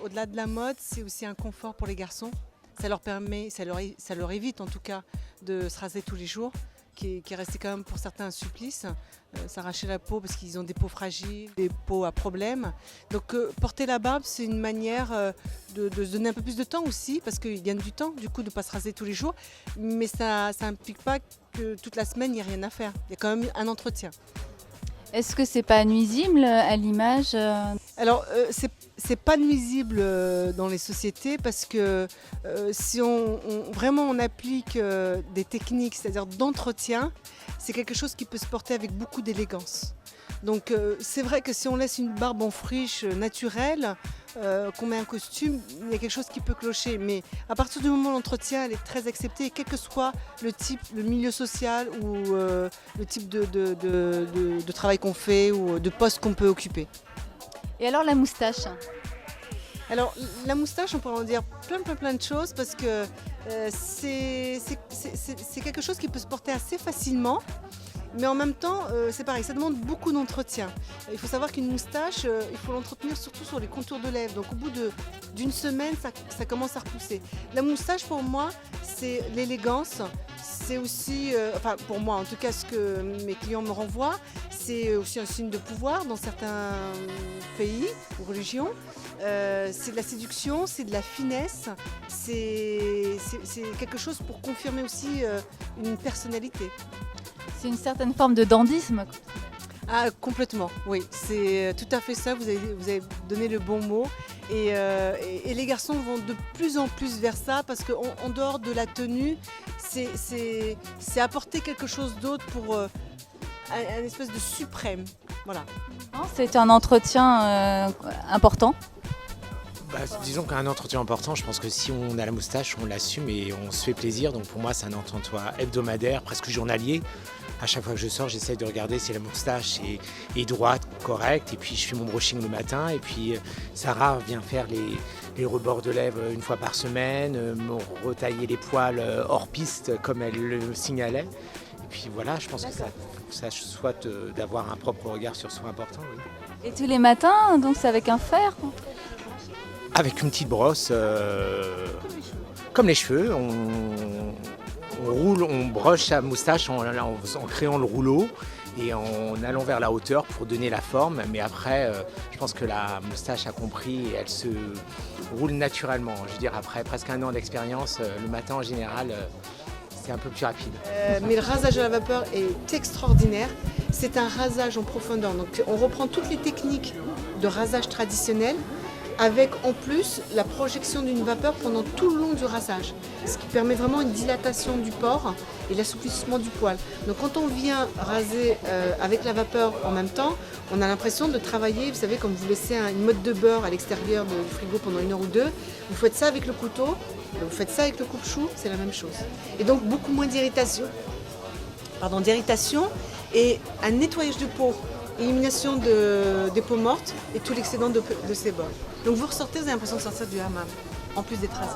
Au-delà de la mode, c'est aussi un confort pour les garçons. Ça leur permet, ça leur évite en tout cas de se raser tous les jours, qui est resté quand même pour certains un supplice, s'arracher la peau parce qu'ils ont des peaux fragiles, des peaux à problème. Donc porter la barbe, c'est une manière de se donner un peu plus de temps aussi, parce qu'ils gagnent du temps du coup de ne pas se raser tous les jours, mais ça n'implique pas que toute la semaine il n'y a rien à faire. Il y a quand même un entretien. Est-ce que c'est pas nuisible à l'image Alors, c'est pas nuisible dans les sociétés parce que si vraiment on applique des techniques, c'est-à-dire d'entretien, c'est quelque chose qui peut se porter avec beaucoup d'élégance. Donc c'est vrai que si on laisse une barbe en friche naturelle, qu'on met un costume, il y a quelque chose qui peut clocher. Mais à partir du moment où l'entretien elle est très accepté, quel que soit le type, le milieu social ou le type de travail qu'on fait ou de poste qu'on peut occuper. Et alors la moustache? Alors la moustache, on pourrait en dire plein de choses parce que c'est quelque chose qui peut se porter assez facilement. Mais en même temps, c'est pareil, ça demande beaucoup d'entretien. Il faut savoir qu'une moustache, il faut l'entretenir surtout sur les contours de lèvres. Donc au bout d'une semaine, ça commence à repousser. La moustache, pour moi, c'est l'élégance. C'est aussi, enfin pour moi en tout cas, ce que mes clients me renvoient, c'est aussi un signe de pouvoir dans certains pays ou religions. C'est de la séduction, c'est de la finesse, c'est quelque chose pour confirmer aussi une personnalité. C'est une certaine forme de dandysme. Ah, complètement, oui, c'est tout à fait ça, vous avez donné le bon mot. Et les garçons vont de plus en plus vers ça parce qu'en dehors de la tenue, c'est apporter quelque chose d'autre pour un espèce de suprême. Voilà. C'est un entretien important. Disons qu'un entretien important, je pense que si on a la moustache, on l'assume et on se fait plaisir. Donc pour moi, c'est un entretien hebdomadaire, presque journalier. À chaque fois que je sors, j'essaie de regarder si la moustache est droite, correcte. Et puis je fais mon brushing le matin. Et puis Sarah vient faire les rebords de lèvres une fois par semaine, me retailler les poils hors piste comme elle le signalait. Et puis voilà, je pense que ça soit d'avoir un propre regard sur soi important. Oui. Et tous les matins, donc c'est avec un fer? Avec une petite brosse, comme les cheveux, on broche sa moustache en créant le rouleau et en allant vers la hauteur pour donner la forme. Mais après, je pense que la moustache a compris et elle se roule naturellement. Je veux dire, après presque un an d'expérience, le matin en général, c'est un peu plus rapide. Mais le rasage à la vapeur est extraordinaire. C'est un rasage en profondeur. Donc on reprend toutes les techniques de rasage traditionnel, avec en plus la projection d'une vapeur pendant tout le long du rasage, ce qui permet vraiment une dilatation du pore et l'assouplissement du poil. Donc quand on vient raser avec la vapeur en même temps, on a l'impression de travailler, vous savez, comme vous laissez une motte de beurre à l'extérieur du frigo pendant 1 heure ou 2, vous faites ça avec le couteau, vous faites ça avec le coupe-chou, c'est la même chose. Et donc beaucoup moins d'irritation et un nettoyage de peau. Élimination des peaux mortes et tout l'excédent de sébum. Donc vous ressortez, vous avez l'impression de sortir du hammam, en plus d'être rasé.